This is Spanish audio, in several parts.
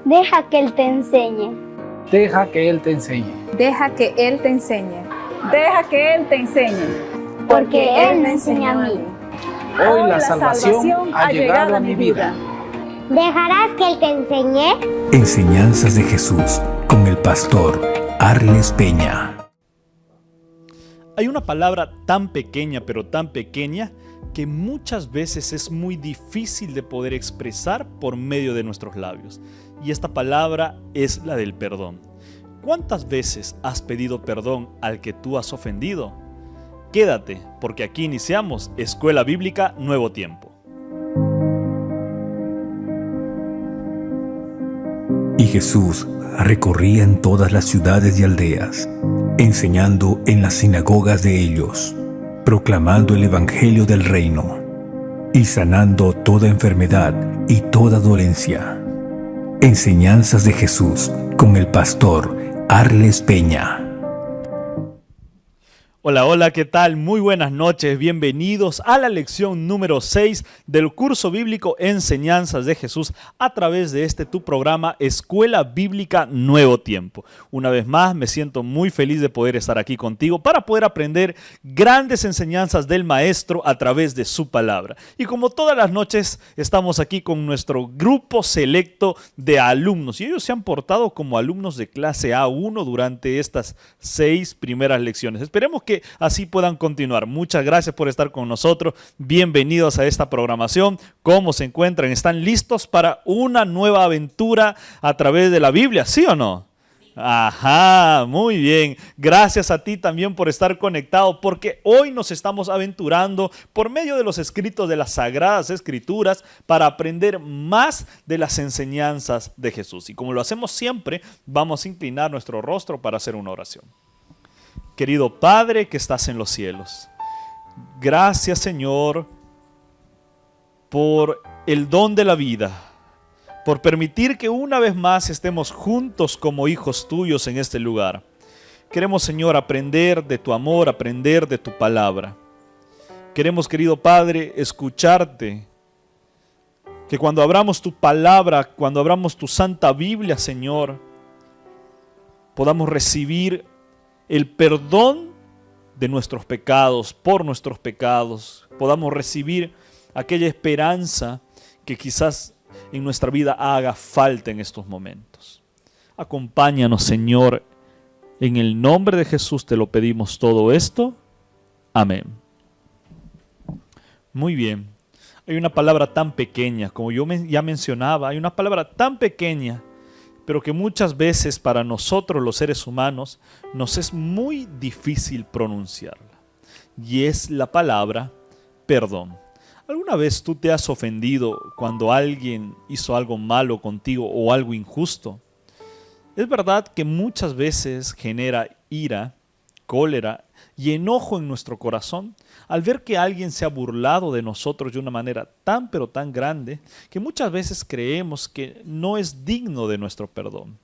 Deja que Él te enseñe. Deja que Él te enseñe. Deja que Él te enseñe. Deja que Él te enseñe. Porque Él me enseña a mí. Hoy la salvación ha llegado a mi vida. ¿Dejarás que Él te enseñe? Enseñanzas de Jesús con el pastor Arles Peña. Hay una palabra tan pequeña, pero tan pequeña, que muchas veces es muy difícil de poder expresar por medio de nuestros labios. Y esta palabra es la del perdón. ¿Cuántas veces has pedido perdón al que tú has ofendido? Quédate, porque aquí iniciamos Escuela Bíblica Nuevo Tiempo. Y Jesús recorría en todas las ciudades y aldeas, enseñando en las sinagogas de ellos, proclamando el evangelio del reino y sanando toda enfermedad y toda dolencia. Enseñanzas de Jesús con el pastor Arles Peña. Hola, hola, ¿qué tal? Muy buenas noches, bienvenidos a la lección número 6 del curso bíblico Enseñanzas de Jesús a través de tu programa Escuela Bíblica Nuevo Tiempo. Una vez más me siento muy feliz de poder estar aquí contigo para poder aprender grandes enseñanzas del Maestro a través de su palabra. Y como todas las noches estamos aquí con nuestro grupo selecto de alumnos y ellos se han portado como alumnos de clase A1 durante estas 6 primeras lecciones. Esperemos que así puedan continuar. Muchas gracias por estar con nosotros. Bienvenidos a esta programación. ¿Cómo se encuentran? ¿Están listos para una nueva aventura a través de la Biblia? ¿Sí o no? Ajá, muy bien. Gracias a ti también por estar conectado, porque hoy nos estamos aventurando por medio de los escritos de las Sagradas Escrituras para aprender más de las enseñanzas de Jesús. Y como lo hacemos siempre, vamos a inclinar nuestro rostro para hacer una oración. Querido Padre que estás en los cielos, gracias Señor por el don de la vida, por permitir que una vez más estemos juntos como hijos tuyos en este lugar. Queremos Señor aprender de tu amor, aprender de tu palabra. Queremos, querido Padre, escucharte, que cuando abramos tu palabra, cuando abramos tu Santa Biblia, Señor, podamos recibir el perdón de nuestros pecados, por nuestros pecados, podamos recibir aquella esperanza que quizás en nuestra vida haga falta en estos momentos. Acompáñanos, Señor, en el nombre de Jesús te lo pedimos todo esto. Amén. Muy bien. Hay una palabra tan pequeña, como yo ya mencionaba, hay una palabra tan pequeña, pero que muchas veces para nosotros los seres humanos nos es muy difícil pronunciarla. Y es la palabra perdón. ¿Alguna vez tú te has ofendido cuando alguien hizo algo malo contigo o algo injusto? Es verdad que muchas veces genera ira, cólera y enojo en nuestro corazón al ver que alguien se ha burlado de nosotros de una manera tan pero tan grande que muchas veces creemos que no es digno de nuestro perdón.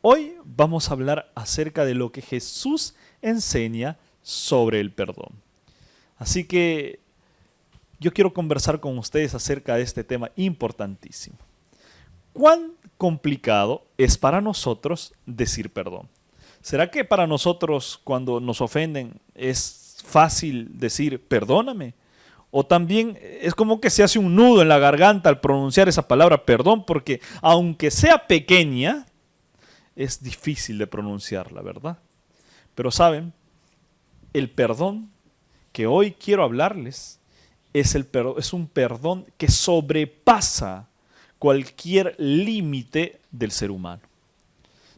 Hoy vamos a hablar acerca de lo que Jesús enseña sobre el perdón. Así que yo quiero conversar con ustedes acerca de este tema importantísimo. ¿Cuán complicado es para nosotros decir perdón? ¿Será que para nosotros cuando nos ofenden es fácil decir perdóname? O también es como que se hace un nudo en la garganta al pronunciar esa palabra perdón, porque aunque sea pequeña, es difícil de pronunciarla, ¿verdad? Pero saben, el perdón que hoy quiero hablarles es un perdón que sobrepasa cualquier límite del ser humano.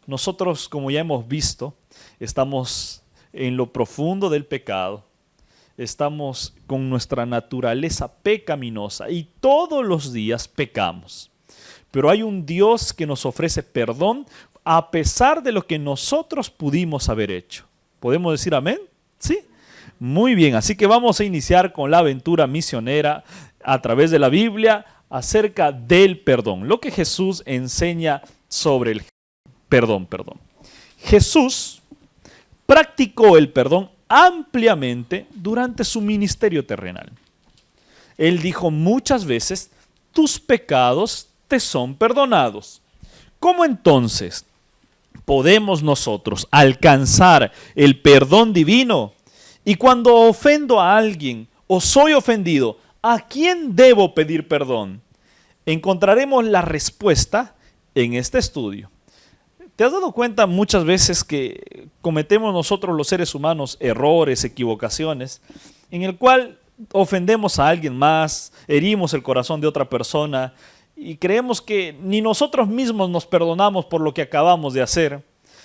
Nosotros, como ya hemos visto, estamos en lo profundo del pecado, estamos con nuestra naturaleza pecaminosa y todos los días pecamos. Pero hay un Dios que nos ofrece perdón a pesar de lo que nosotros pudimos haber hecho. ¿Podemos decir amén? ¿Sí? Muy bien, así que vamos a iniciar con la aventura misionera a través de la Biblia acerca del perdón, lo que Jesús enseña sobre el perdón. Jesús practicó el perdón ampliamente durante su ministerio terrenal. Él dijo muchas veces, tus pecados te son perdonados. ¿Cómo entonces podemos nosotros alcanzar el perdón divino? Y cuando ofendo a alguien o soy ofendido, ¿a quién debo pedir perdón? Encontraremos la respuesta en este estudio. ¿Te has dado cuenta muchas veces que cometemos nosotros los seres humanos errores, equivocaciones, en el cual ofendemos a alguien más, herimos el corazón de otra persona y creemos que ni nosotros mismos nos perdonamos por lo que acabamos de hacer?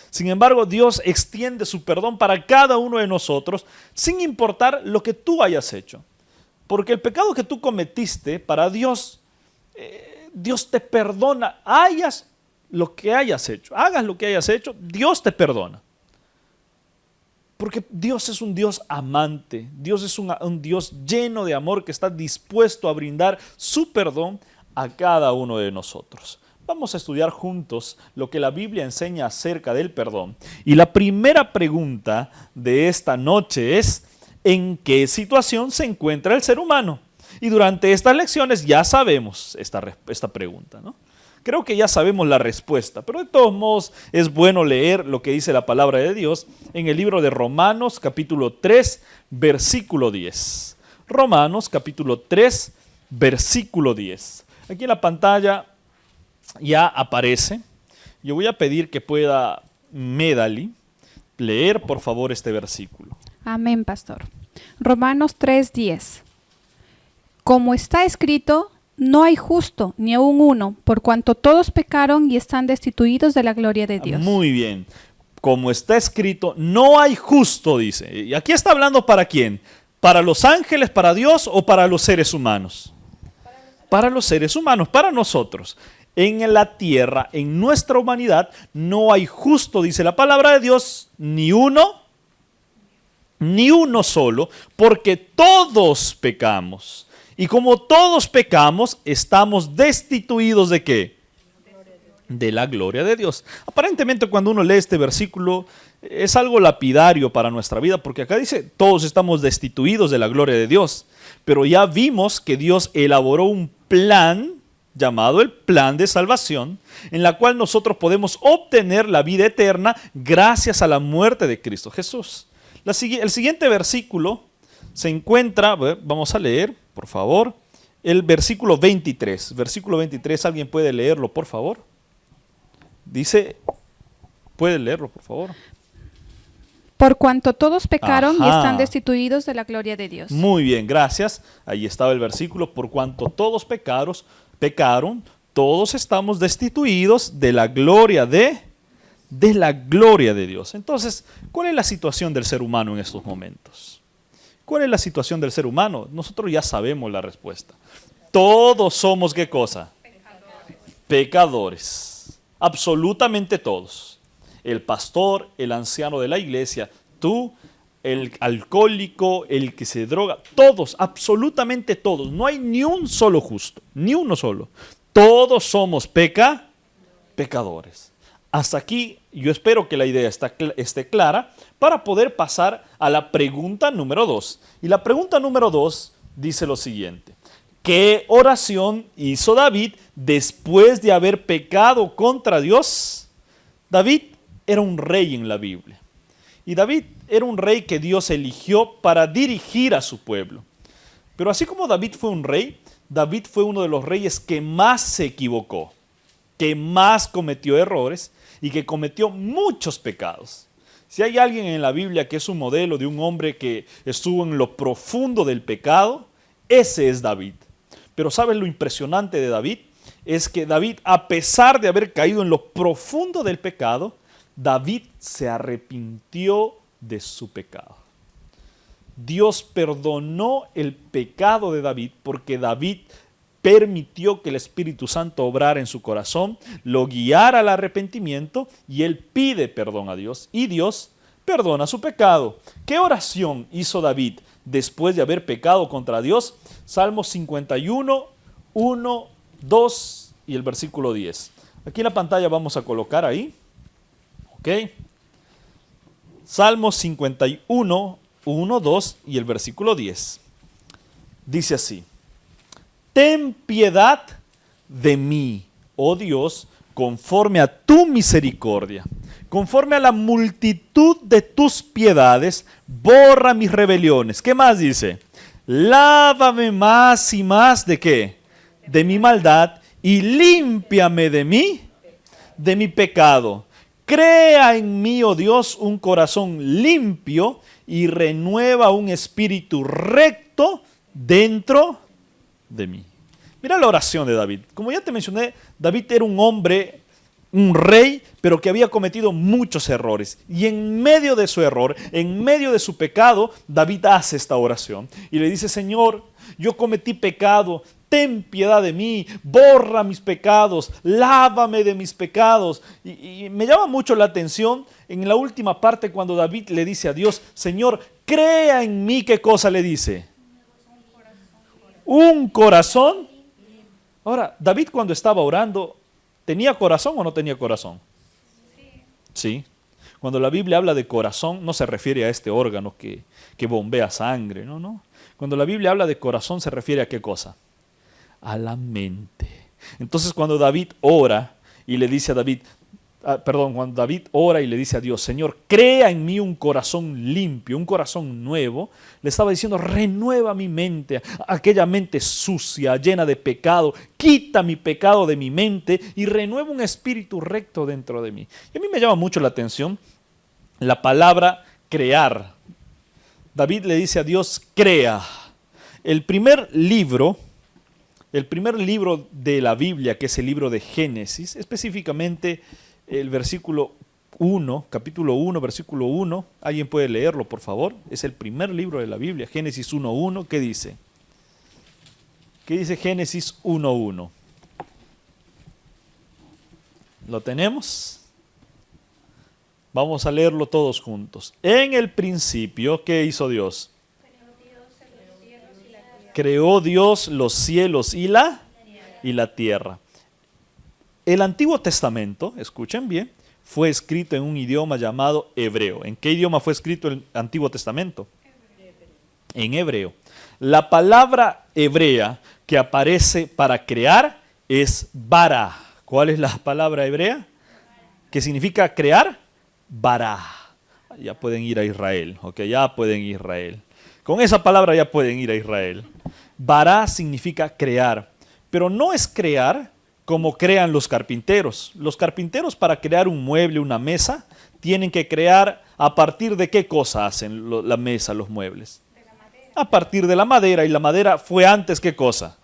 Sin embargo, Dios extiende su perdón para cada uno de nosotros sin importar lo que tú hayas hecho. Porque el pecado que tú cometiste para Dios, Dios te perdona, hagas lo que hayas hecho, Dios te perdona. Porque Dios es un Dios amante, Dios es un Dios lleno de amor que está dispuesto a brindar su perdón a cada uno de nosotros. Vamos a estudiar juntos lo que la Biblia enseña acerca del perdón. Y la primera pregunta de esta noche es: ¿en qué situación se encuentra el ser humano? Y durante estas lecciones ya sabemos esta pregunta, ¿no? Creo que ya sabemos la respuesta, pero de todos modos es bueno leer lo que dice la palabra de Dios en el libro de Romanos capítulo 3, versículo 10. Romanos capítulo 3, versículo 10. Aquí en la pantalla ya aparece. Yo voy a pedir que pueda Medali leer por favor este versículo. Amén, pastor. Romanos 3:10. Como está escrito, no hay justo ni aun uno, por cuanto todos pecaron y están destituidos de la gloria de Dios. Muy bien. Como está escrito, no hay justo, dice. Y aquí está hablando ¿para quién? ¿Para los ángeles, para Dios o para los seres humanos? Para los seres humanos, para nosotros. En la tierra, en nuestra humanidad, no hay justo, dice la palabra de Dios, ni uno solo, porque todos pecamos. Y como todos pecamos, estamos destituidos ¿de qué? De la gloria de Dios. Aparentemente cuando uno lee este versículo es algo lapidario para nuestra vida, porque acá dice, todos estamos destituidos de la gloria de Dios. Pero ya vimos que Dios elaboró un plan llamado el plan de salvación, en la cual nosotros podemos obtener la vida eterna gracias a la muerte de Cristo Jesús. El siguiente versículo se encuentra, vamos a leer, por favor, el versículo 23. Versículo 23, ¿alguien puede leerlo, por favor? Dice, ¿puede leerlo, por favor? Por cuanto todos pecaron y Ajá. están destituidos de la gloria de Dios. Muy bien, gracias. Ahí estaba el versículo, por cuanto todos pecaron, todos estamos destituidos de la gloria de Dios. Entonces, ¿cuál es la situación del ser humano en estos momentos? ¿Cuál es la situación del ser humano? Nosotros ya sabemos la respuesta. Todos somos ¿qué cosa? Pecadores. Absolutamente todos. El pastor, el anciano de la iglesia, tú, el alcohólico, el que se droga, todos, absolutamente todos. No hay ni un solo justo, ni uno solo. Todos somos pecadores. Hasta aquí yo espero que la idea esté clara para poder pasar a la pregunta número 2. Y la pregunta número 2 dice lo siguiente: ¿qué oración hizo David después de haber pecado contra Dios? David era un rey en la Biblia. Y David era un rey que Dios eligió para dirigir a su pueblo. Pero así como David fue un rey, David fue uno de los reyes que más se equivocó, que más cometió errores y que cometió muchos pecados. Si hay alguien en la Biblia que es un modelo de un hombre que estuvo en lo profundo del pecado, ese es David. Pero ¿sabes lo impresionante de David? Es que David, a pesar de haber caído en lo profundo del pecado, David se arrepintió de su pecado. Dios perdonó el pecado de David porque David permitió que el Espíritu Santo obrara en su corazón, lo guiara al arrepentimiento y él pide perdón a Dios y Dios perdona su pecado. ¿Qué oración hizo David después de haber pecado contra Dios? Salmos 51, 1, 2 y el versículo 10. Aquí en la pantalla vamos a colocar ahí. ¿Ok? Salmos 51, 1, 2 y el versículo 10. Dice así: ten piedad de mí, oh Dios, conforme a tu misericordia, conforme a la multitud de tus piedades, borra mis rebeliones. ¿Qué más dice? Lávame más y más ¿de qué? De mi maldad y límpiame de mi pecado. Crea en mí, oh Dios, un corazón limpio y renueva un espíritu recto dentro de mí. Mira la oración de David. Como ya te mencioné, David era un hombre, un rey, pero que había cometido muchos errores. Y en medio de su error, en medio de su pecado, David hace esta oración. Y le dice, Señor, yo cometí pecado, ten piedad de mí, borra mis pecados, lávame de mis pecados. Y me llama mucho la atención en la última parte cuando David le dice a Dios, Señor, crea en mí, ¿qué cosa le dice? Un corazón. Ahora, David cuando estaba orando, ¿tenía corazón o no tenía corazón? Sí. Cuando la Biblia habla de corazón, no se refiere a este órgano que bombea sangre, no. Cuando la Biblia habla de corazón, se refiere a ¿qué cosa? A la mente. Entonces, cuando David ora y le dice a cuando David ora y le dice a Dios, Señor, crea en mí un corazón limpio, un corazón nuevo, le estaba diciendo, renueva mi mente, aquella mente sucia, llena de pecado, quita mi pecado de mi mente y renueva un espíritu recto dentro de mí. Y a mí me llama mucho la atención la palabra crear. David le dice a Dios, crea. El primer libro de la Biblia, que es el libro de Génesis, específicamente el versículo 1, capítulo 1, versículo 1, alguien puede leerlo, por favor. Es el primer libro de la Biblia, Génesis 1:1. ¿Qué dice? ¿Qué dice Génesis 1:1? ¿Lo tenemos? Vamos a leerlo todos juntos. En el principio, ¿qué hizo Dios? Creó Dios los cielos y la tierra. El Antiguo Testamento, escuchen bien, fue escrito en un idioma llamado hebreo. ¿En qué idioma fue escrito el Antiguo Testamento? En hebreo. La palabra hebrea que aparece para crear es bara. ¿Cuál es la palabra hebrea? ¿Qué significa crear? Bara. Ya pueden ir a Israel, ok, ya pueden ir a Israel. Con esa palabra ya pueden ir a Israel. Bara significa crear, pero no es crear como crean los carpinteros. Los carpinteros para crear un mueble, una mesa, tienen que crear a partir de qué cosa hacen la mesa, los muebles. A partir de la madera, y la madera fue antes ¿qué cosa?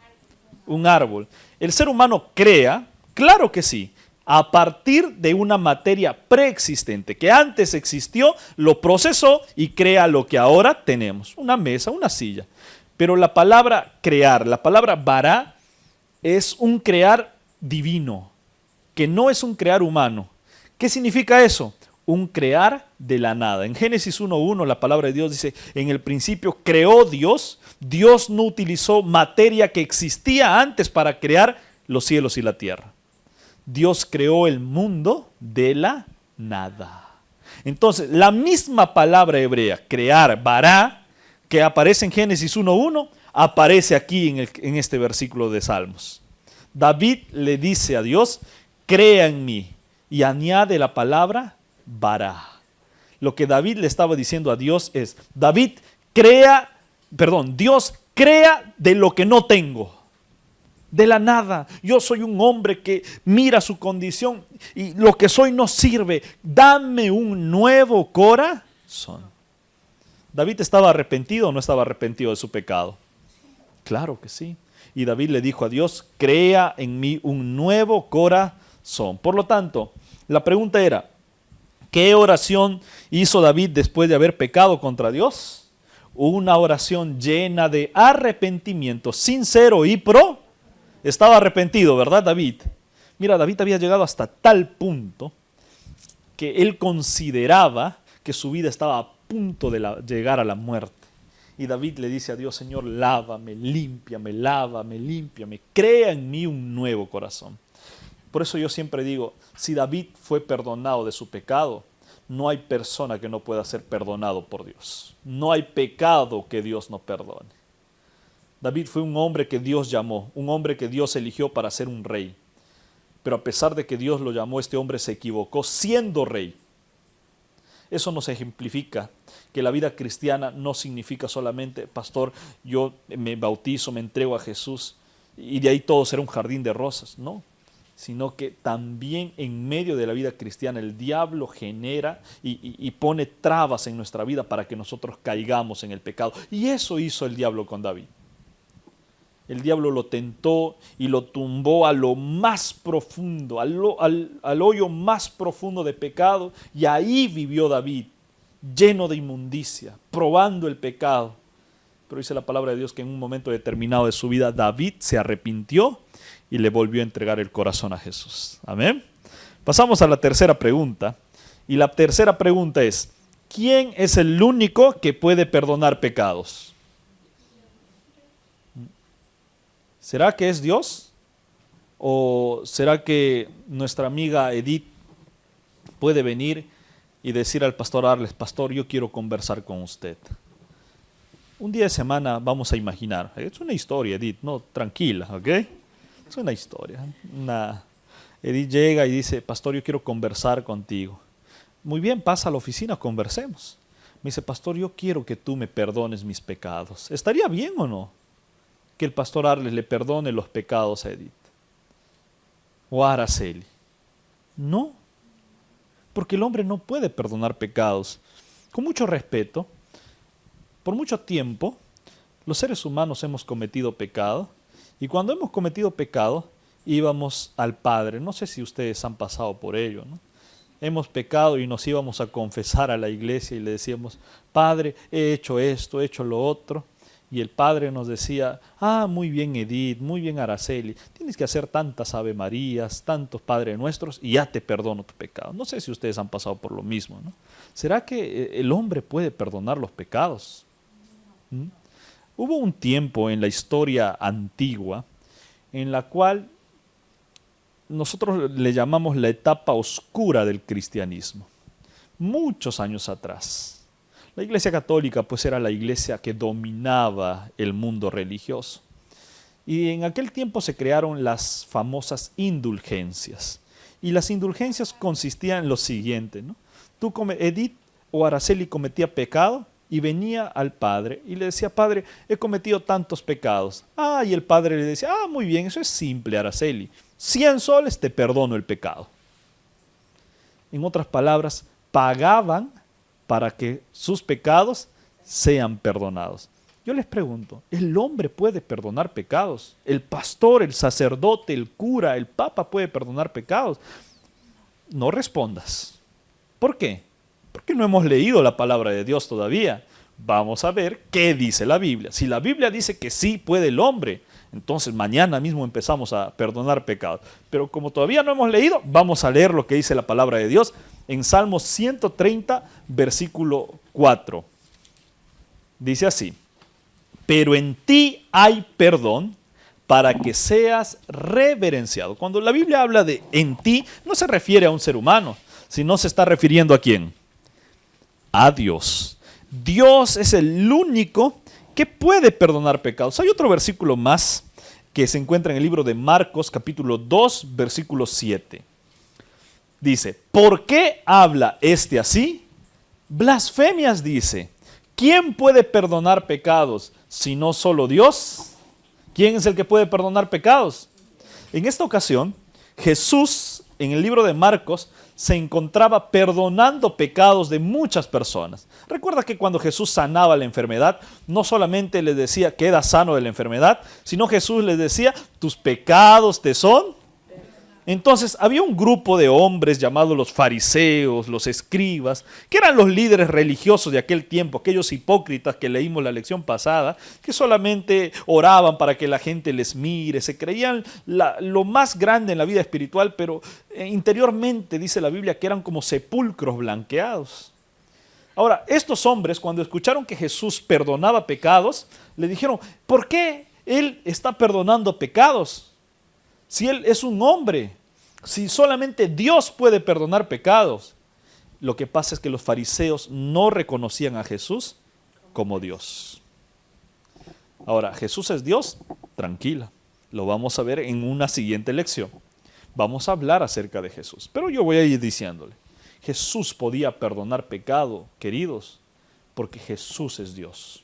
Un árbol. El ser humano crea, claro que sí, a partir de una materia preexistente, que antes existió, lo procesó y crea lo que ahora tenemos, una mesa, una silla. Pero la palabra crear, la palabra bara, es un crear divino, que no es un crear humano. ¿Qué significa eso? Un crear de la nada. En Génesis 1:1 la palabra de Dios dice, en el principio creó Dios. Dios no utilizó materia que existía antes para crear los cielos y la tierra. Dios creó el mundo de la nada. Entonces, la misma palabra hebrea, crear, bara, que aparece en Génesis 1:1, aparece aquí en este versículo de Salmos. David le dice a Dios, crea en mí, y añade la palabra bara. Lo que David le estaba diciendo a Dios es, Dios crea de lo que no tengo, de la nada. Yo soy un hombre que mira su condición y lo que soy no sirve. Dame un nuevo corazón. ¿David estaba arrepentido o no estaba arrepentido de su pecado? Claro que sí. Y David le dijo a Dios, crea en mí un nuevo corazón. Por lo tanto, la pregunta era, ¿qué oración hizo David después de haber pecado contra Dios? Una oración llena de arrepentimiento, sincero y Estaba arrepentido, ¿verdad, David? Mira, David había llegado hasta tal punto que él consideraba que su vida estaba a punto de llegar a la muerte. Y David le dice a Dios, Señor, lávame, límpiame, crea en mí un nuevo corazón. Por eso yo siempre digo, si David fue perdonado de su pecado, no hay persona que no pueda ser perdonado por Dios. No hay pecado que Dios no perdone. David fue un hombre que Dios llamó, un hombre que Dios eligió para ser un rey. pero a pesar de que Dios lo llamó, este hombre se equivocó siendo rey. Eso nos ejemplifica que la vida cristiana no significa solamente, pastor, yo me bautizo, me entrego a Jesús y de ahí todo será un jardín de rosas. No, sino que también en medio de la vida cristiana el diablo genera y pone trabas en nuestra vida para que nosotros caigamos en el pecado. Y eso hizo el diablo con David. El diablo lo tentó y lo tumbó a lo más profundo, al hoyo más profundo de pecado, y ahí vivió David, lleno de inmundicia, probando el pecado. Pero dice la palabra de Dios que en un momento determinado de su vida David se arrepintió y le volvió a entregar el corazón a Jesús. Amén. Pasamos a la tercera pregunta. Y la tercera pregunta es, ¿quién es el único que puede perdonar pecados? ¿Será que es Dios? ¿O será que nuestra amiga Edith puede venir y decir al pastor Arles, pastor, yo quiero conversar con usted? Un día de semana vamos a imaginar. Es una historia, Edith, no, tranquila, ¿ok? Es una historia. Edith llega y dice, pastor, yo quiero conversar contigo. Muy bien, pasa a la oficina, conversemos. Me dice, pastor, yo quiero que tú me perdones mis pecados. ¿Estaría bien o no que el pastor Arles le perdone los pecados a Edith o a Araceli? No, porque el hombre no puede perdonar pecados. Con mucho respeto, por mucho tiempo, los seres humanos hemos cometido pecado, y cuando hemos cometido pecado, íbamos al Padre. No sé si ustedes han pasado por ello, ¿no? Hemos pecado y nos íbamos a confesar a la iglesia y le decíamos, Padre, he hecho esto, he hecho lo otro. Y el Padre nos decía, muy bien Edith, muy bien Araceli, tienes que hacer tantas Ave Marías, tantos Padre Nuestros y ya te perdono tu pecado. No sé si ustedes han pasado por lo mismo, ¿no? ¿Será que el hombre puede perdonar los pecados? Hubo un tiempo en la historia antigua en la cual nosotros le llamamos la etapa oscura del cristianismo. Muchos años atrás. La Iglesia Católica pues era la iglesia que dominaba el mundo religioso. Y en aquel tiempo se crearon las famosas indulgencias. Y las indulgencias consistían en lo siguiente, ¿no? Edith o Araceli cometía pecado y venía al Padre y le decía, Padre, he cometido tantos pecados. Y el Padre le decía, muy bien, eso es simple, Araceli. 100 soles te perdono el pecado. En otras palabras, pagaban para que sus pecados sean perdonados. Yo les pregunto, ¿el hombre puede perdonar pecados? ¿El pastor, el sacerdote, el cura, el papa puede perdonar pecados? No respondas. ¿Por qué? Porque no hemos leído la palabra de Dios todavía. Vamos a ver qué dice la Biblia. Si la Biblia dice que sí puede el hombre, entonces mañana mismo empezamos a perdonar pecados. Pero como todavía no hemos leído, vamos a leer lo que dice la palabra de Dios en Salmo 130, versículo 4. Dice así, pero en ti hay perdón para que seas reverenciado. Cuando la Biblia habla de en ti, no se refiere a un ser humano, sino se está refiriendo ¿a quién? A Dios. Dios es el único que puede perdonar pecados. Hay otro versículo más que se encuentra en el libro de Marcos, capítulo 2, versículo 7. Dice, ¿por qué habla este así? Blasfemias dice. ¿Quién puede perdonar pecados si no solo Dios? ¿Quién es el que puede perdonar pecados? En esta ocasión, Jesús, en el libro de Marcos, se encontraba perdonando pecados de muchas personas. Recuerda que cuando Jesús sanaba la enfermedad, no solamente les decía, queda sano de la enfermedad, sino Jesús les decía, tus pecados te son. Entonces había un grupo de hombres llamados los fariseos, los escribas, que eran los líderes religiosos de aquel tiempo, aquellos hipócritas que leímos la lección pasada, que solamente oraban para que la gente les mire, se creían lo más grande en la vida espiritual, pero interiormente dice la Biblia que eran como sepulcros blanqueados. Ahora, estos hombres cuando escucharon que Jesús perdonaba pecados, le dijeron, ¿por qué Él está perdonando pecados? Si Él es un hombre, si solamente Dios puede perdonar pecados. Lo que pasa es que los fariseos no reconocían a Jesús como Dios. Ahora, ¿Jesús es Dios? Tranquila, lo vamos a ver en una siguiente lección. vamos a hablar acerca de Jesús. Pero yo voy a ir diciéndole, Jesús podía perdonar pecado, queridos, porque Jesús es Dios.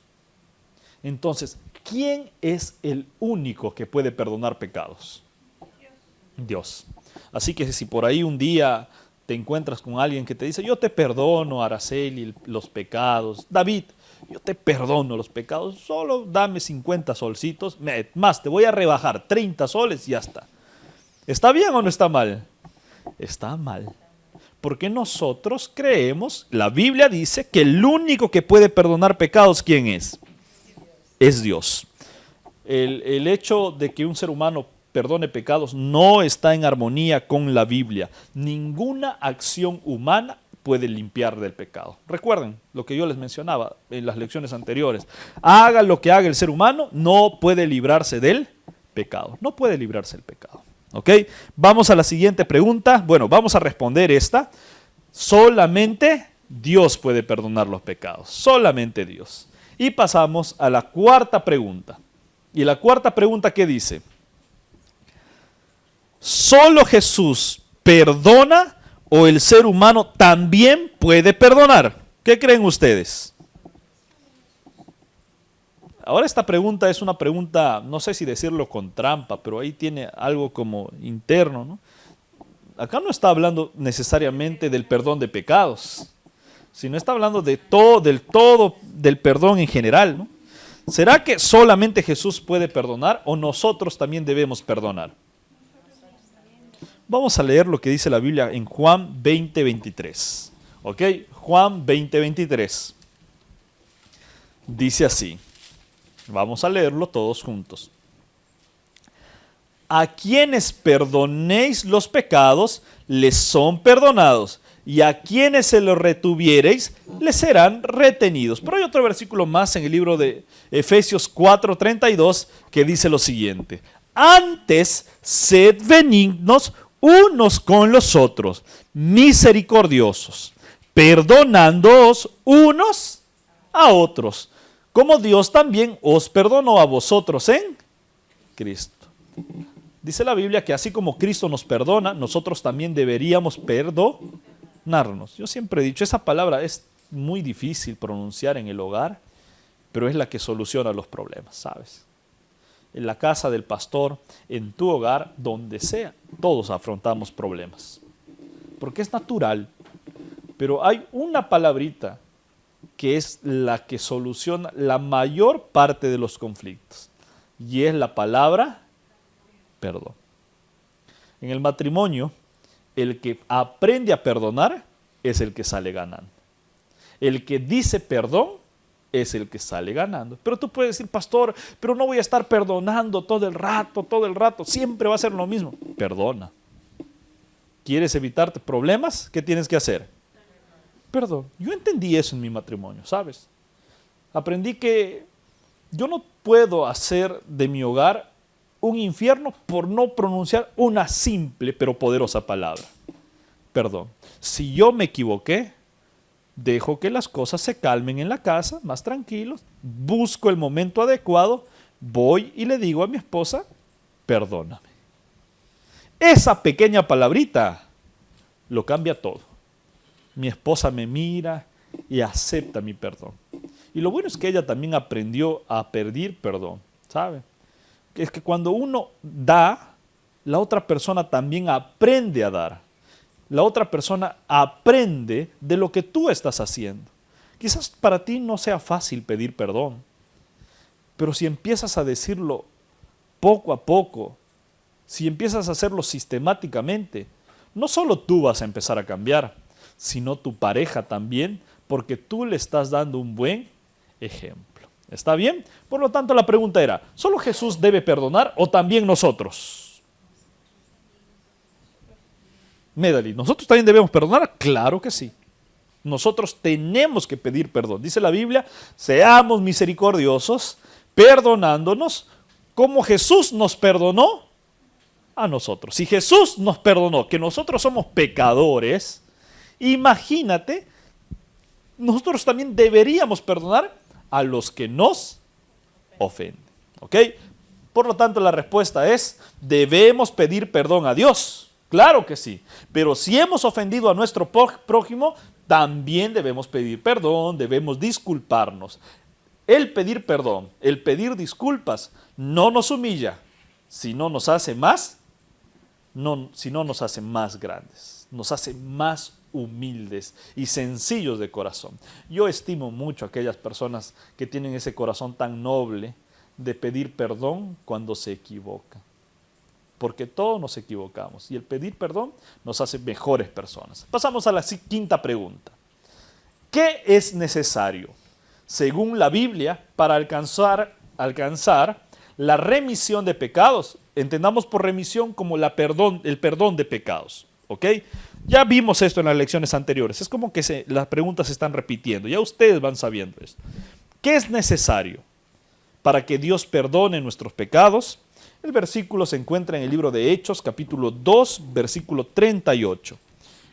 Entonces, ¿quién es el único que puede perdonar pecados? Dios. Así que si por ahí un día te encuentras con alguien que te dice, yo te perdono, Araceli, los pecados, David, yo te perdono los pecados, solo dame 50 solcitos, más te voy a rebajar 30 soles y ya está. ¿Está bien o no está mal? Está mal. Porque nosotros creemos, la Biblia dice que el único que puede perdonar pecados, ¿quién es? Es Dios. El hecho de que un ser humano perdone pecados no está en armonía con la Biblia. Ninguna acción humana puede limpiar del pecado. Recuerden lo que yo les mencionaba en las lecciones anteriores. Haga lo que haga el ser humano, no puede librarse del pecado. No puede librarse del pecado. ¿Ok? Vamos a la siguiente pregunta. Bueno, vamos a responder esta. Solamente Dios puede perdonar los pecados. Solamente Dios. Y pasamos a la cuarta pregunta. Y la cuarta pregunta, ¿qué dice? ¿Solo Jesús perdona o el ser humano también puede perdonar? ¿Qué creen ustedes? Ahora esta pregunta es una pregunta, no sé si decirlo con trampa, pero ahí tiene algo como interno, ¿no? Acá no está hablando necesariamente del perdón de pecados, sino está hablando de todo, del perdón en general, ¿no? ¿Será que solamente Jesús puede perdonar o nosotros también debemos perdonar? Vamos a leer lo que dice la Biblia en Juan 20:23. ¿Ok? Juan 20:23. Dice así. Vamos a leerlo todos juntos. A quienes perdonéis los pecados, les son perdonados. Y a quienes se los retuviereis, les serán retenidos. Pero hay otro versículo más en el libro de Efesios 4:32 que dice lo siguiente. Antes, sed benignos unos con los otros, misericordiosos, perdonándoos unos a otros, como Dios también os perdonó a vosotros en Cristo. Dice la Biblia que así como Cristo nos perdona, nosotros también deberíamos perdonarnos. Yo siempre he dicho, esa palabra es muy difícil pronunciar en el hogar, pero es la que soluciona los problemas, ¿sabes? En la casa del pastor, en tu hogar, donde sea, todos afrontamos problemas. Porque es natural, pero hay una palabrita que es la que soluciona la mayor parte de los conflictos. Y es la palabra perdón. En el matrimonio, el que aprende a perdonar es el que sale ganando. El que dice perdón es el que sale ganando. Pero tú puedes decir, pastor, pero no voy a estar perdonando todo el rato, siempre va a ser lo mismo. Perdona. ¿Quieres evitarte problemas? ¿Qué tienes que hacer? Perdón. Yo entendí eso en mi matrimonio, ¿sabes? Aprendí que yo no puedo hacer de mi hogar un infierno por no pronunciar una simple pero poderosa palabra. Perdón. Si yo me equivoqué, dejo que las cosas se calmen en la casa, más tranquilos, busco el momento adecuado, voy y le digo a mi esposa, perdóname. Esa pequeña palabrita lo cambia todo. Mi esposa me mira y acepta mi perdón. Y lo bueno es que ella también aprendió a pedir perdón, ¿sabe? Es que cuando uno da, la otra persona también aprende a dar. La otra persona aprende de lo que tú estás haciendo. Quizás para ti no sea fácil pedir perdón, pero si empiezas a decirlo poco a poco, si empiezas a hacerlo sistemáticamente, no solo tú vas a empezar a cambiar, sino tu pareja también, porque tú le estás dando un buen ejemplo. ¿Está bien? Por lo tanto, la pregunta era, ¿solo Jesús debe perdonar o también nosotros? Medali, ¿nosotros también debemos perdonar? Claro que sí. Nosotros tenemos que pedir perdón. Dice la Biblia, seamos misericordiosos, perdonándonos como Jesús nos perdonó a nosotros. Si Jesús nos perdonó, que nosotros somos pecadores, imagínate, nosotros también deberíamos perdonar a los que nos ofenden. ¿Ok? Por lo tanto, la respuesta es, debemos pedir perdón a Dios, Claro que sí. Pero si hemos ofendido a nuestro prójimo, también debemos pedir perdón, debemos disculparnos. El pedir perdón, el pedir disculpas, no nos humilla, sino nos hace más, sino nos hace más grandes, nos hace más humildes y sencillos de corazón. Yo estimo mucho a aquellas personas que tienen ese corazón tan noble de pedir perdón cuando se equivocan. Porque todos nos equivocamos y el pedir perdón nos hace mejores personas. Pasamos a la quinta pregunta. ¿Qué es necesario, según la Biblia, para alcanzar la remisión de pecados? Entendamos por remisión como el perdón de pecados. ¿Ok? Ya vimos esto en las lecciones anteriores. Es como que las preguntas se están repitiendo. Ya ustedes van sabiendo esto. ¿Qué es necesario para que Dios perdone nuestros pecados? El versículo se encuentra en el libro de Hechos, capítulo 2, versículo 38.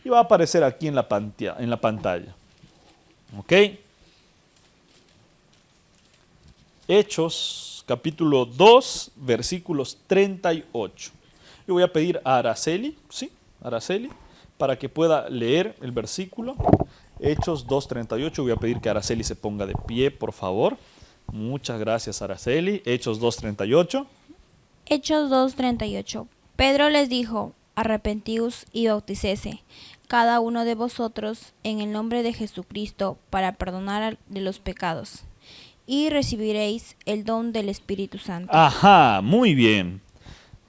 Y va a aparecer aquí en la pantalla. ¿Ok? Hechos, capítulo 2, versículos 38. Yo voy a pedir a Araceli, ¿sí? Araceli, para que pueda leer el versículo. Hechos 2:38. Voy a pedir que Araceli se ponga de pie, por favor. Muchas gracias, Araceli. Hechos 2:38. Hechos 2:38. Pedro les dijo: arrepentíos y bauticése, cada uno de vosotros, en el nombre de Jesucristo, para perdonar de los pecados, y recibiréis el don del Espíritu Santo. Ajá, muy bien.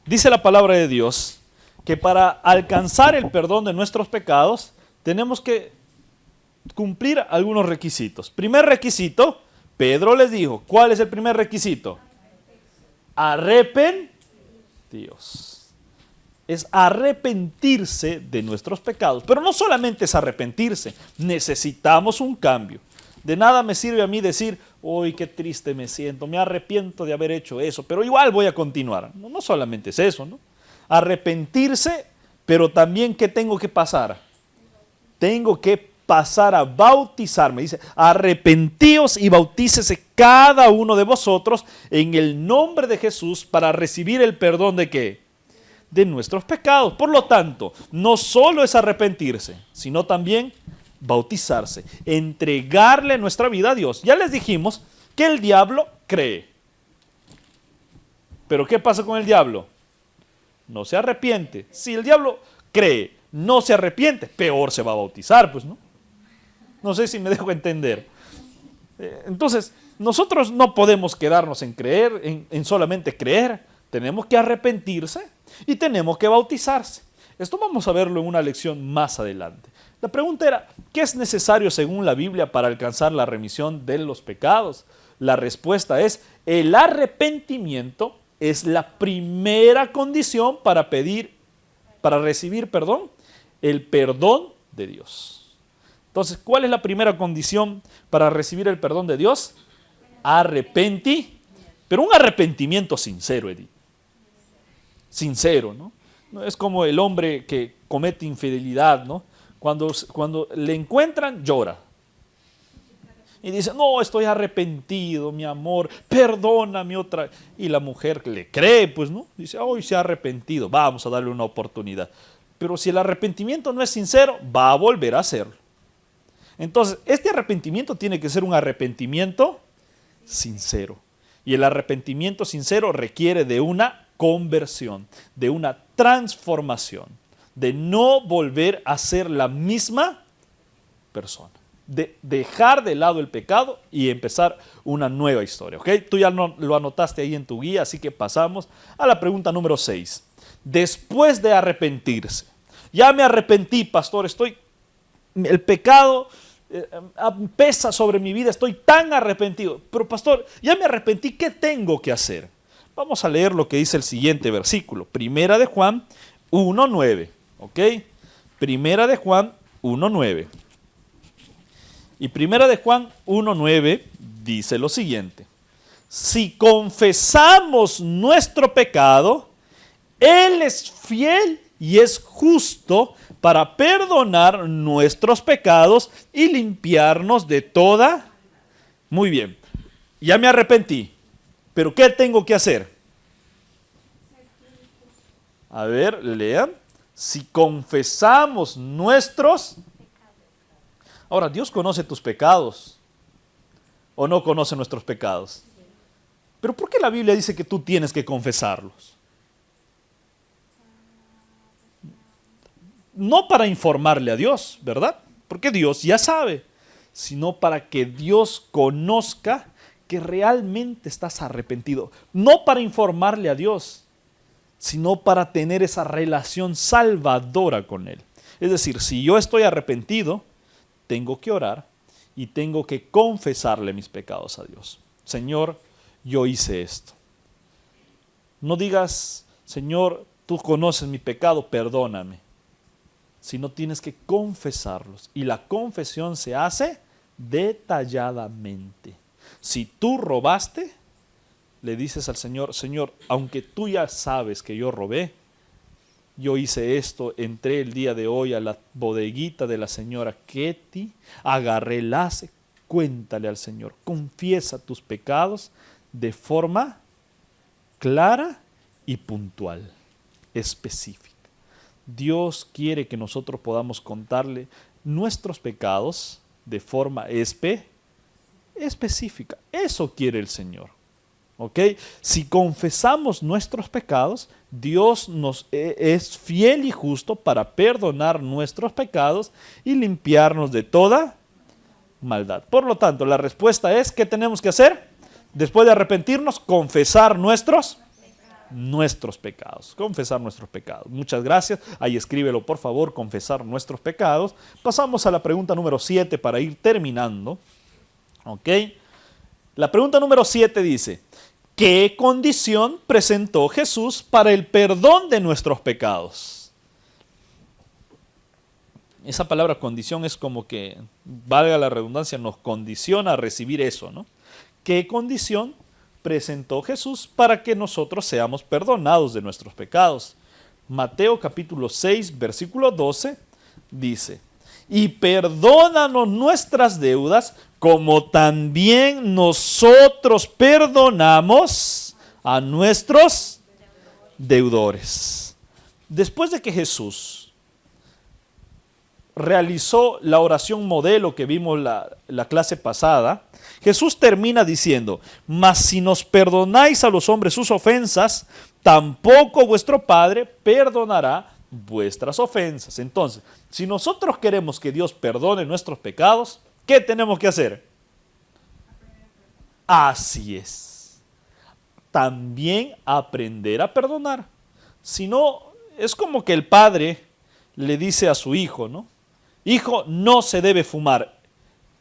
Dice la palabra de Dios que para alcanzar el perdón de nuestros pecados tenemos que cumplir algunos requisitos. Primer requisito, Pedro les dijo, ¿cuál es el primer requisito? Arrepentíos. Es arrepentirse de nuestros pecados. Pero no solamente es arrepentirse, necesitamos un cambio. De nada me sirve a mí decir, uy, qué triste me siento, me arrepiento de haber hecho eso, pero igual voy a continuar. No, no solamente es eso, ¿no? Arrepentirse, pero también ¿qué tengo que pasar? Tengo que pasar a bautizarme. Dice, arrepentíos y bautícese cada uno de vosotros en el nombre de Jesús para recibir el perdón ¿de qué? De nuestros pecados. Por lo tanto, no solo es arrepentirse, sino también bautizarse, entregarle nuestra vida a Dios. Ya les dijimos que el diablo cree. Pero ¿qué pasa con el diablo? No se arrepiente. Si el diablo cree, no se arrepiente, peor se va a bautizar, pues, ¿no? No sé si me dejo entender. Entonces, nosotros no podemos quedarnos en creer, en solamente creer. Tenemos que arrepentirse y tenemos que bautizarse. Esto vamos a verlo en una lección más adelante. La pregunta era, ¿qué es necesario según la Biblia para alcanzar la remisión de los pecados? La respuesta es, el arrepentimiento es la primera condición para recibir, el perdón de Dios. Entonces, ¿cuál es la primera condición para recibir el perdón de Dios? Pero un arrepentimiento sincero, Edith. Sincero, ¿no? No es como el hombre que comete infidelidad, ¿no? Cuando le encuentran, llora. Y dice, no, estoy arrepentido, mi amor, perdóname otra vez. Y la mujer le cree, pues, ¿no? Dice, hoy se ha arrepentido, vamos a darle una oportunidad. Pero si el arrepentimiento no es sincero, va a volver a hacerlo. Entonces, este arrepentimiento tiene que ser un arrepentimiento sincero. Y el arrepentimiento sincero requiere de una conversión, de una transformación, de no volver a ser la misma persona. De dejar de lado el pecado y empezar una nueva historia, ¿ok? Tú ya lo anotaste ahí en tu guía, así que pasamos a la pregunta número 6. Después de arrepentirse, ya me arrepentí, pastor, el pecado pesa sobre mi vida, estoy tan arrepentido, pero pastor, ya me arrepentí, ¿qué tengo que hacer? Vamos a leer lo que dice el siguiente versículo, Primera de Juan 1:9, ¿ok? Primera de Juan 1:9. Y Primera de Juan 1:9 dice lo siguiente: si confesamos nuestro pecado, Él es fiel y es justo para perdonar nuestros pecados y limpiarnos de toda. Muy bien, ya me arrepentí, pero ¿qué tengo que hacer? A ver, lean. si confesamos nuestros... Ahora, Dios conoce tus pecados o no conoce nuestros pecados. Pero ¿por qué la Biblia dice que tú tienes que confesarlos? No para informarle a Dios, ¿verdad? Porque Dios ya sabe, sino para que Dios conozca que realmente estás arrepentido. No para informarle a Dios, sino para tener esa relación salvadora con Él. Es decir, si yo estoy arrepentido, tengo que orar y tengo que confesarle mis pecados a Dios. Señor, yo hice esto. No digas, Señor, tú conoces mi pecado, perdóname. Sino tienes que confesarlos. Y la confesión se hace detalladamente. Si tú robaste, le dices al Señor, Señor, aunque tú ya sabes que yo robé, yo hice esto, entré el día de hoy a la bodeguita de la señora Ketty, agarré el ace, cuéntale al Señor, confiesa tus pecados de forma clara y puntual, específica. Dios quiere que nosotros podamos contarle nuestros pecados de forma específica. Eso quiere el Señor. ¿Ok? Si confesamos nuestros pecados, Dios nos es fiel y justo para perdonar nuestros pecados y limpiarnos de toda maldad. Por lo tanto, la respuesta es, ¿qué tenemos que hacer? Después de arrepentirnos, confesar nuestros pecados. Confesar nuestros pecados. Muchas gracias. Ahí escríbelo, por favor, confesar nuestros pecados. Pasamos a la pregunta número 7 para ir terminando. ¿Ok? La pregunta número 7 dice, ¿qué condición presentó Jesús para el perdón de nuestros pecados? Esa palabra condición es como que, valga la redundancia, nos condiciona a recibir eso, ¿no? ¿Qué condición presentó Jesús para que nosotros seamos perdonados de nuestros pecados? Mateo capítulo 6, versículo 12 dice, y perdónanos nuestras deudas como también nosotros perdonamos a nuestros deudores. Después de que Jesús realizó la oración modelo que vimos la clase pasada, Jesús termina diciendo, mas si nos perdonáis a los hombres sus ofensas, tampoco vuestro Padre perdonará vuestras ofensas. Entonces, si nosotros queremos que Dios perdone nuestros pecados, ¿qué tenemos que hacer? Así es. También aprender a perdonar. Si no, es como que el padre le dice a su hijo, ¿no? Hijo, no se debe fumar.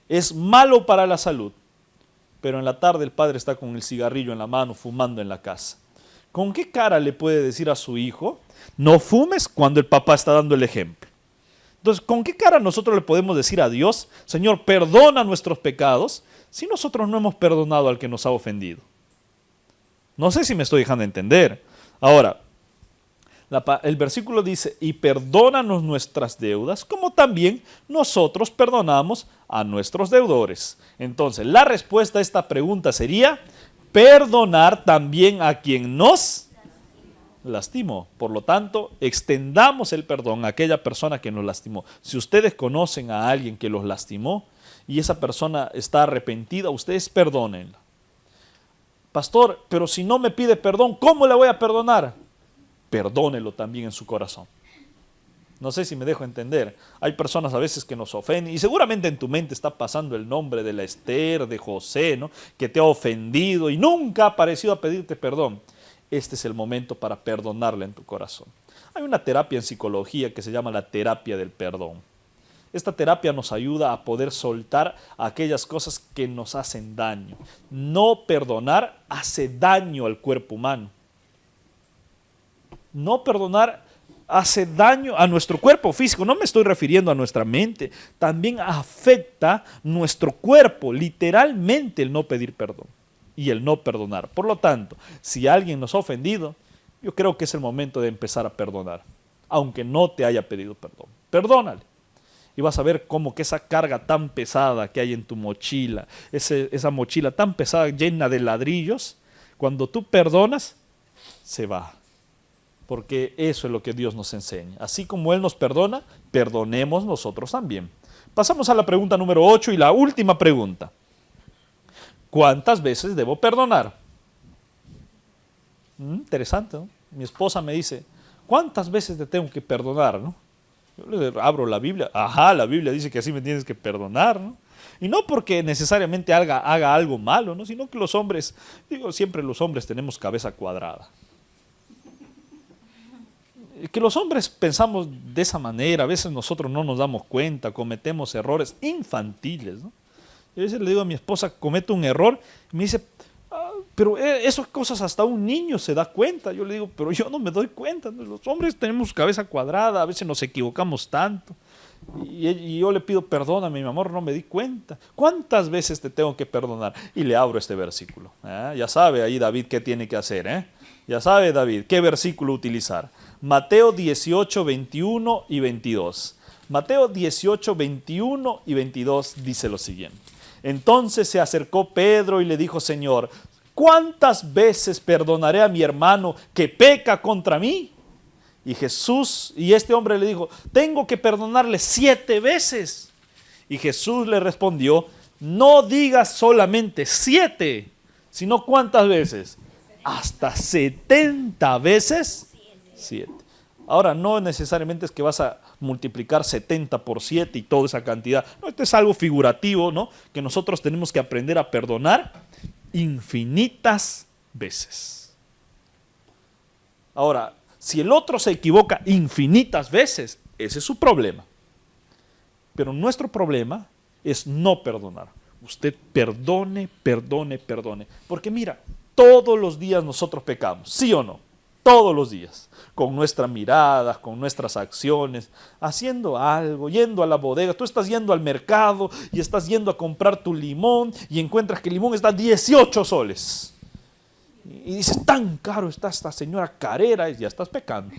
Es malo para la salud. Pero en la tarde el padre está con el cigarrillo en la mano, fumando en la casa. ¿Con qué cara le puede decir a su hijo, no fumes, cuando el papá está dando el ejemplo? Entonces, ¿con qué cara nosotros le podemos decir a Dios, Señor, perdona nuestros pecados, si nosotros no hemos perdonado al que nos ha ofendido? No sé si me estoy dejando entender. Ahora, el versículo dice, y perdónanos nuestras deudas, como también nosotros perdonamos a nuestros deudores. Entonces, la respuesta a esta pregunta sería, perdonar también a quien nos lastimó. Por lo tanto, extendamos el perdón a aquella persona que nos lastimó. Si ustedes conocen a alguien que los lastimó y esa persona está arrepentida, ustedes perdónenla. Pastor, pero si no me pide perdón, ¿cómo le voy a perdonar? Perdónelo también en su corazón. No sé si me dejo entender. Hay personas a veces que nos ofenden y seguramente en tu mente está pasando el nombre de la Esther, de José, ¿no? Que te ha ofendido y nunca ha aparecido a pedirte perdón. Este es el momento para perdonarle en tu corazón. Hay una terapia en psicología que se llama la terapia del perdón. Esta terapia nos ayuda a poder soltar aquellas cosas que nos hacen daño. No perdonar hace daño al cuerpo humano. No perdonar hace daño a nuestro cuerpo físico. No me estoy refiriendo a nuestra mente. También afecta nuestro cuerpo, literalmente, el no pedir perdón y el no perdonar. Por lo tanto, si alguien nos ha ofendido, yo creo que es el momento de empezar a perdonar, aunque no te haya pedido perdón. Perdónale. Y vas a ver cómo que esa carga tan pesada que hay en tu mochila, esa mochila tan pesada llena de ladrillos, cuando tú perdonas, se va. porque eso es lo que Dios nos enseña. Así como Él nos perdona, perdonemos nosotros también. Pasamos a la pregunta número 8 y la última pregunta. ¿Cuántas veces debo perdonar? Interesante, ¿no? Mi esposa me dice, ¿cuántas veces te tengo que perdonar, no? Yo le abro la Biblia, la Biblia dice que así me tienes que perdonar, ¿no? Y no porque necesariamente haga algo malo, ¿no? Sino que los hombres, siempre los hombres tenemos cabeza cuadrada. Que los hombres pensamos de esa manera, a veces nosotros no nos damos cuenta, cometemos errores infantiles, ¿no? Y a veces le digo a mi esposa, cometo un error, y me dice, pero esas cosas hasta un niño se da cuenta. Yo le digo, pero yo no me doy cuenta, ¿no? Los hombres tenemos cabeza cuadrada, a veces nos equivocamos tanto. Y yo le pido perdón a mi amor, no me di cuenta. ¿Cuántas veces te tengo que perdonar? Y le abro este versículo. Ya sabe ahí David qué tiene que hacer. Ya sabe David qué versículo utilizar. Mateo 18, 21 y 22. Mateo 18, 21 y 22 dice lo siguiente. Entonces se acercó Pedro y le dijo, Señor, ¿cuántas veces perdonaré a mi hermano que peca contra mí? Y este hombre le dijo, tengo que perdonarle 7 veces. Y Jesús le respondió, no digas solamente 7, sino ¿cuántas veces? Hasta 70 veces 7. Ahora, no necesariamente es que vas a multiplicar 70 por 7 y toda esa cantidad. No, esto es algo figurativo, ¿no? Que nosotros tenemos que aprender a perdonar infinitas veces. Ahora, si el otro se equivoca infinitas veces, ese es su problema. Pero nuestro problema es no perdonar. Usted perdone, perdone, perdone. Porque mira, todos los días nosotros pecamos, ¿sí o no? Todos los días, con nuestras miradas, con nuestras acciones, haciendo algo, yendo a la bodega. Tú estás yendo al mercado y estás yendo a comprar tu limón y encuentras que el limón está a 18 soles. Y dices, tan caro está esta señora carera, y ya estás pecando.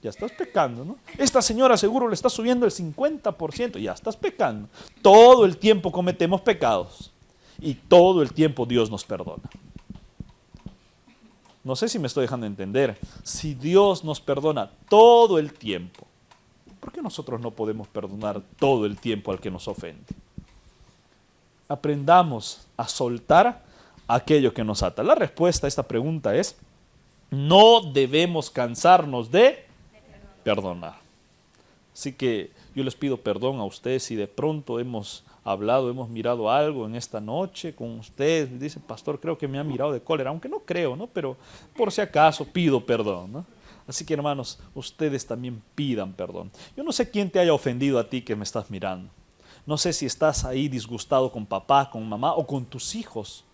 Ya estás pecando, ¿no? Esta señora seguro le está subiendo el 50%, ya estás pecando. Todo el tiempo cometemos pecados y todo el tiempo Dios nos perdona. No sé si me estoy dejando entender. Si Dios nos perdona todo el tiempo, ¿por qué nosotros no podemos perdonar todo el tiempo al que nos ofende? Aprendamos a soltar aquello que nos ata. La respuesta a esta pregunta es, no debemos cansarnos de perdonar. Así que yo les pido perdón a ustedes si de pronto hemos hablado, hemos mirado algo en esta noche con ustedes. Dice, pastor, creo que me ha mirado de cólera, aunque no creo, ¿no? Pero por si acaso pido perdón, ¿no? Así que hermanos, ustedes también pidan perdón. Yo no sé quién te haya ofendido a ti que me estás mirando. No sé si estás ahí disgustado con papá, con mamá o con tus hijos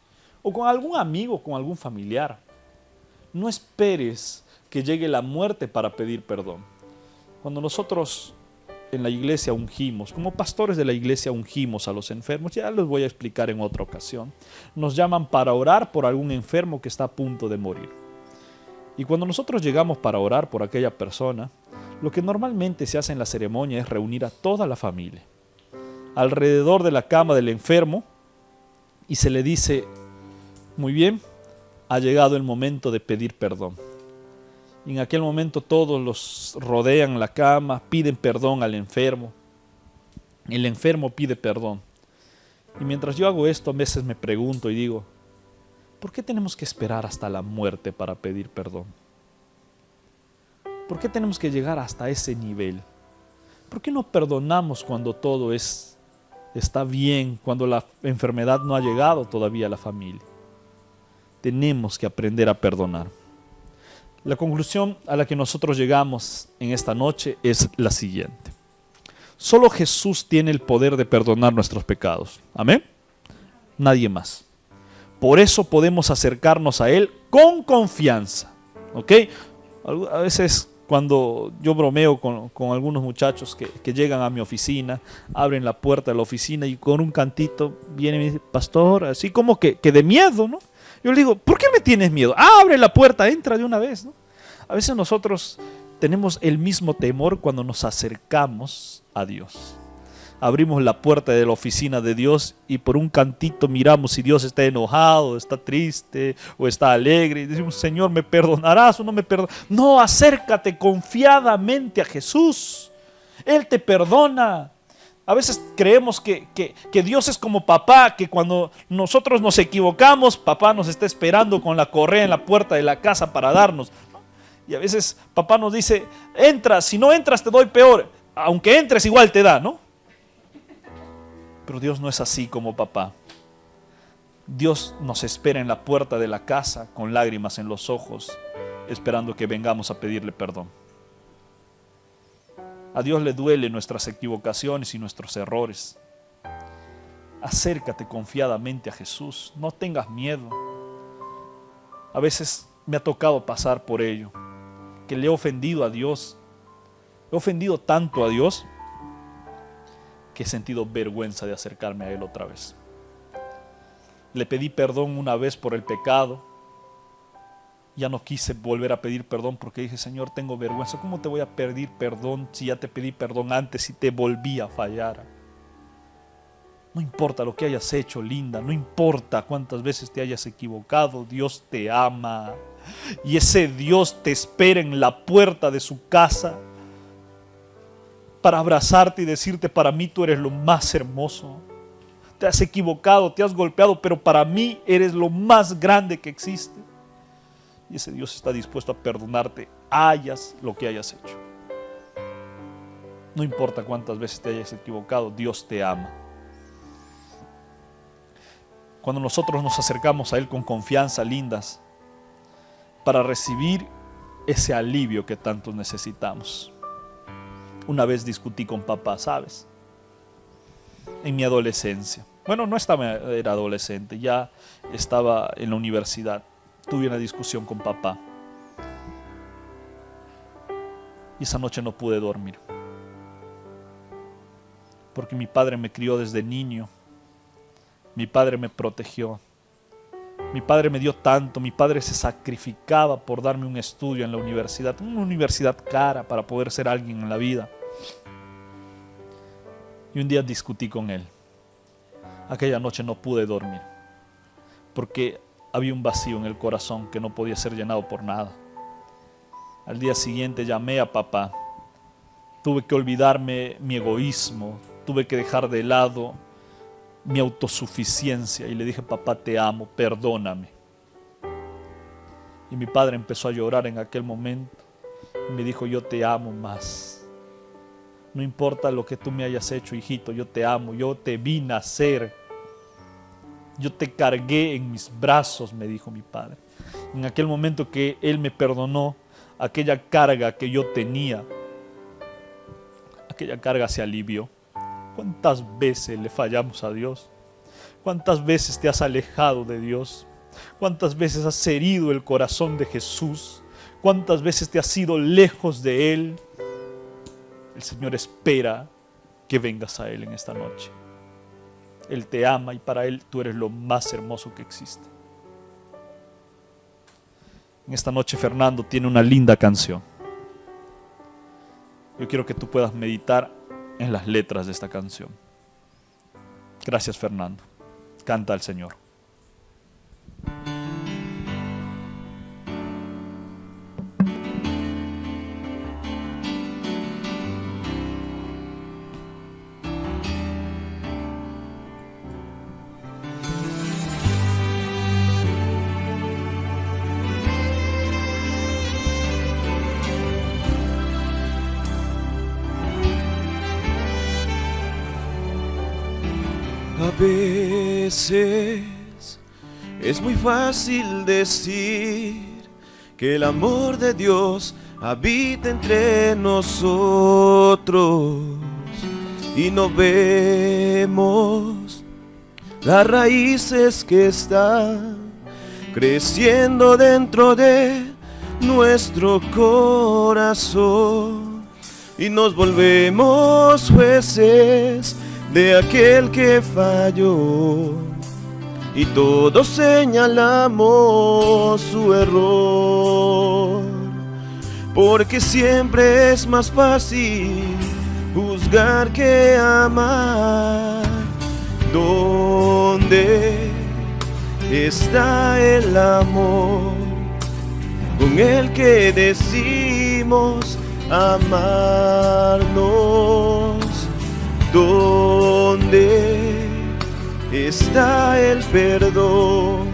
o con algún amigo, con algún familiar. No esperes que llegue la muerte para pedir perdón. Cuando nosotros en la iglesia ungimos, como pastores de la iglesia ungimos a los enfermos, ya les voy a explicar en otra ocasión, nos llaman para orar por algún enfermo que está a punto de morir. Y cuando nosotros llegamos para orar por aquella persona, lo que normalmente se hace en la ceremonia es reunir a toda la familia alrededor de la cama del enfermo y se le dice, muy bien, ha llegado el momento de pedir perdón. Y en aquel momento todos los rodean la cama, piden perdón al enfermo. El enfermo pide perdón. Y mientras yo hago esto, a veces me pregunto y digo, ¿por qué tenemos que esperar hasta la muerte para pedir perdón? ¿Por qué tenemos que llegar hasta ese nivel? ¿Por qué no perdonamos cuando todo está bien, cuando la enfermedad no ha llegado todavía a la familia? Tenemos que aprender a perdonar. La conclusión a la que nosotros llegamos en esta noche es la siguiente. Solo Jesús tiene el poder de perdonar nuestros pecados. ¿Amén? Nadie más. Por eso podemos acercarnos a Él con confianza. ¿Ok? A veces cuando yo bromeo con algunos muchachos que llegan a mi oficina, abren la puerta de la oficina y con un cantito viene y me dice, pastor, así como que de miedo, ¿no? Yo le digo, ¿por qué me tienes miedo? Abre la puerta, entra de una vez, ¿no? A veces nosotros tenemos el mismo temor cuando nos acercamos a Dios. abrimos la puerta de la oficina de Dios y por un cantito miramos si Dios está enojado, está triste o está alegre. Y decimos, Señor, ¿me perdonarás o no me perdonarás? No, acércate confiadamente a Jesús. Él te perdona. A veces creemos que Dios es como papá, que cuando nosotros nos equivocamos, papá nos está esperando con la correa en la puerta de la casa para darnos. Y a veces papá nos dice, entra, si no entras te doy peor. Aunque entres igual te da, ¿no? Pero Dios no es así como papá. Dios nos espera en la puerta de la casa con lágrimas en los ojos, esperando que vengamos a pedirle perdón. A Dios le duelen nuestras equivocaciones y nuestros errores. Acércate confiadamente a Jesús, no tengas miedo. A veces me ha tocado pasar por ello, que le he ofendido a Dios. He ofendido tanto a Dios que he sentido vergüenza de acercarme a Él otra vez. Le pedí perdón una vez por el pecado. Ya no quise volver a pedir perdón porque dije, Señor, tengo vergüenza. ¿Cómo te voy a pedir perdón si ya te pedí perdón antes y te volví a fallar? No importa lo que hayas hecho, linda. No importa cuántas veces te hayas equivocado. Dios te ama. Y ese Dios te espera en la puerta de su casa para abrazarte y decirte, para mí tú eres lo más hermoso. Te has equivocado, te has golpeado, pero para mí eres lo más grande que existe. Y ese Dios está dispuesto a perdonarte, hayas lo que hayas hecho. No importa cuántas veces te hayas equivocado, Dios te ama. Cuando nosotros nos acercamos a Él con confianza, lindas, para recibir ese alivio que tanto necesitamos. Una vez discutí con papá, ¿sabes? En mi adolescencia. Bueno, era adolescente, ya estaba en la universidad. Tuve una discusión con papá. Y esa noche no pude dormir. Porque mi padre me crió desde niño. Mi padre me protegió. Mi padre me dio tanto. Mi padre se sacrificaba por darme un estudio en la universidad. Una universidad cara para poder ser alguien en la vida. Y un día discutí con él. Aquella noche no pude dormir. Porque había un vacío en el corazón que no podía ser llenado por nada. Al día siguiente llamé a papá. Tuve que olvidarme mi egoísmo. Tuve que dejar de lado mi autosuficiencia. Y le dije, papá, te amo, perdóname. Y mi padre empezó a llorar en aquel momento. Y me dijo, yo te amo más. No importa lo que tú me hayas hecho, hijito, yo te amo. Yo te vi nacer. Yo te cargué en mis brazos, me dijo mi padre. En aquel momento que él me perdonó, aquella carga que yo tenía, aquella carga se alivió. ¿Cuántas veces le fallamos a Dios? ¿Cuántas veces te has alejado de Dios? ¿Cuántas veces has herido el corazón de Jesús? ¿Cuántas veces te has ido lejos de Él? El Señor espera que vengas a Él en esta noche. Él te ama y para Él tú eres lo más hermoso que existe. En esta noche Fernando tiene una linda canción. Yo quiero que tú puedas meditar en las letras de esta canción. Gracias, Fernando. Canta al Señor. A veces es muy fácil decir que el amor de Dios habita entre nosotros y no vemos las raíces que están creciendo dentro de nuestro corazón y nos volvemos jueces de aquel que falló y todos señalamos su error, porque siempre es más fácil juzgar juzgar que amar. ¿Dónde está el amor con el que decimos amarnos? ¿Dónde está el perdón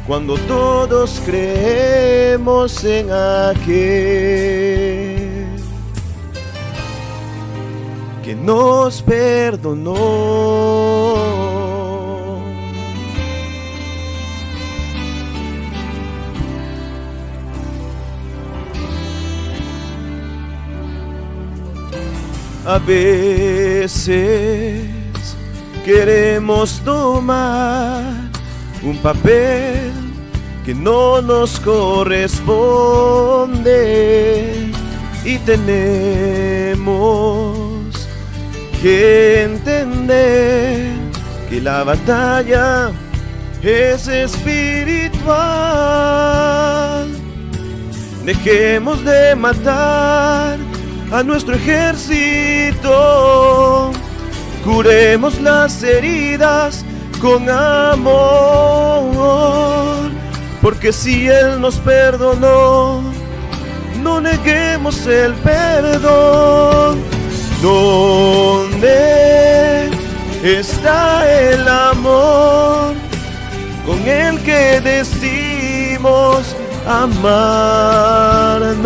cuando todos creemos en aquel que nos perdonó? A veces queremos tomar un papel que no nos corresponde y tenemos que entender que la batalla es espiritual. Dejemos de matar a nuestro ejército, curemos las heridas con amor, porque si Él nos perdonó, no neguemos el perdón. ¿Dónde está el amor con el que decimos amarnos?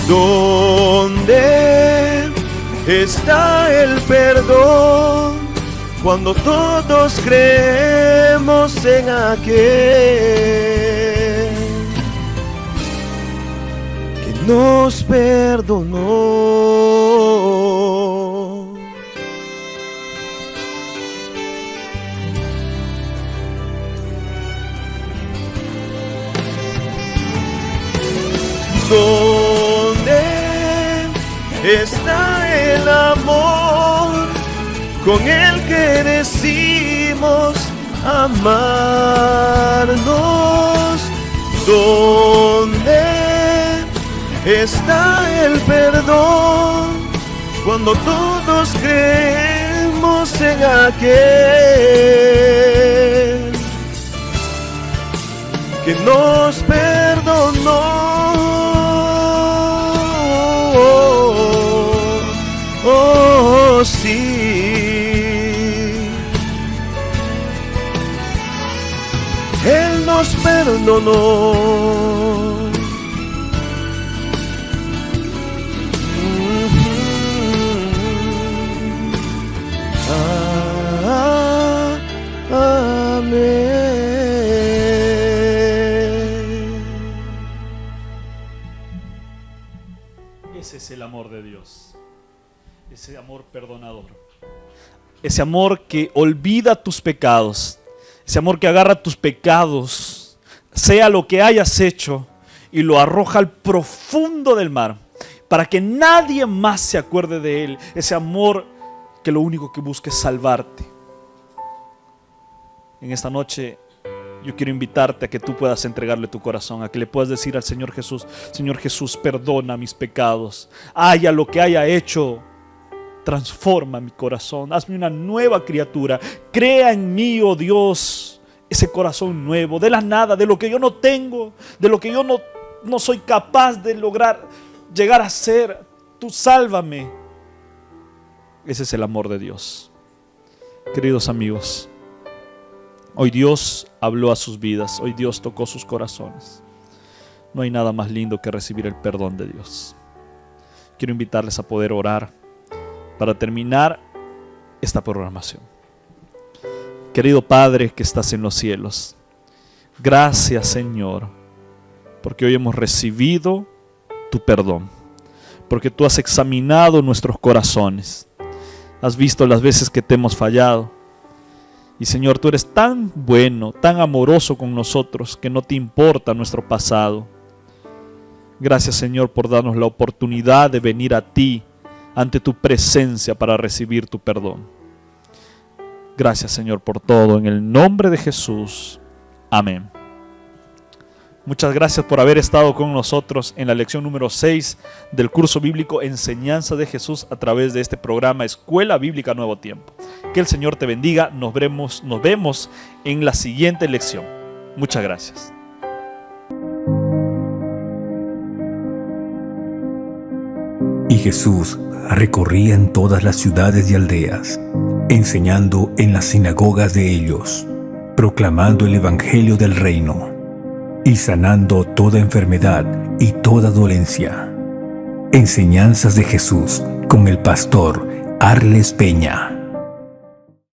¿Dónde está el perdón cuando todos creemos en aquel que nos perdonó? ¿Dónde está el amor con el que decimos amarnos? ¿Dónde está el perdón cuando todos creemos en aquel que nos perdonó? Oh, sí, Él nos perdonó. Ese es el amor de Dios, ese amor perdonador, ese amor que olvida tus pecados, ese amor que agarra tus pecados, sea lo que hayas hecho, y lo arroja al profundo del mar, para que nadie más se acuerde de él. Ese amor que lo único que busca es salvarte. En esta noche yo quiero invitarte a que tú puedas entregarle tu corazón, a que le puedas decir al Señor Jesús: Señor Jesús, perdona mis pecados, haya lo que haya hecho, transforma mi corazón, hazme una nueva criatura, crea en mí, oh Dios, ese corazón nuevo, de la nada, de lo que yo no tengo, de lo que yo no soy capaz de lograr llegar a ser. Tú sálvame. Ese es el amor de Dios. Queridos amigos, hoy Dios habló a sus vidas, hoy Dios tocó sus corazones. No hay nada más lindo que recibir el perdón de Dios. Quiero invitarles a poder orar para terminar esta programación. Querido Padre que estás en los cielos, gracias Señor, porque hoy hemos recibido tu perdón, porque tú has examinado nuestros corazones, has visto las veces que te hemos fallado. Y Señor, tú eres tan bueno, tan amoroso con nosotros, que no te importa nuestro pasado. Gracias Señor por darnos la oportunidad de venir a ti, ante tu presencia, para recibir tu perdón. Gracias Señor por todo, en el nombre de Jesús. Amén. Muchas gracias por haber estado con nosotros en la lección número 6 del curso bíblico Enseñanza de Jesús a través de este programa Escuela Bíblica Nuevo Tiempo. Que el Señor te bendiga. Nos vemos en la siguiente lección. Muchas gracias. Y Jesús recorría en todas las ciudades y aldeas, enseñando en las sinagogas de ellos, proclamando el evangelio del reino y sanando toda enfermedad y toda dolencia. Enseñanzas de Jesús con el pastor Arles Peña.